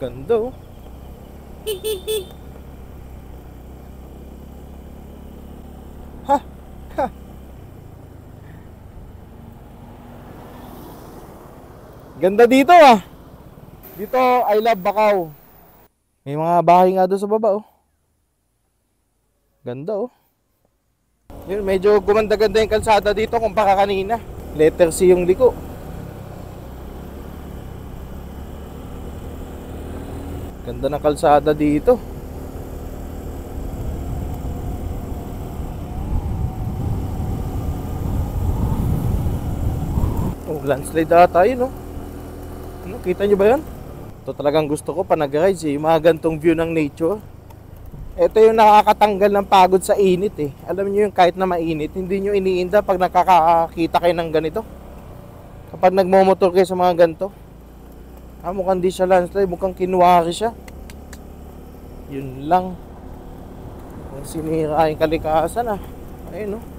Ganda oh. Ha, ha. Ganda dito ah. Dito I love Bacau. May mga bahay nga doon sa baba oh. Ganda oh. Yun, medyo gumanda-ganda yung kalsada dito kumpara kanina. Letter C yung liko. Ganda ng kalsada dito. Oh, landslide ata yun, no? Ano, kita nyo ba yan? Ito talagang gusto ko pa nag-rides eh. Yung mga gantong view ng nature. Ito yung nakakatanggal ng pagod sa init eh. Alam nyo yung kahit na mainit, hindi nyo iniinda pag nakakakita kayo ng ganito. Kapag nagmomotor kayo sa mga ganito. Mukhang di siya landslide, mukhang kinuwari siya. Yun lang. Kung sinira yung kalikasan ah. Ayun no.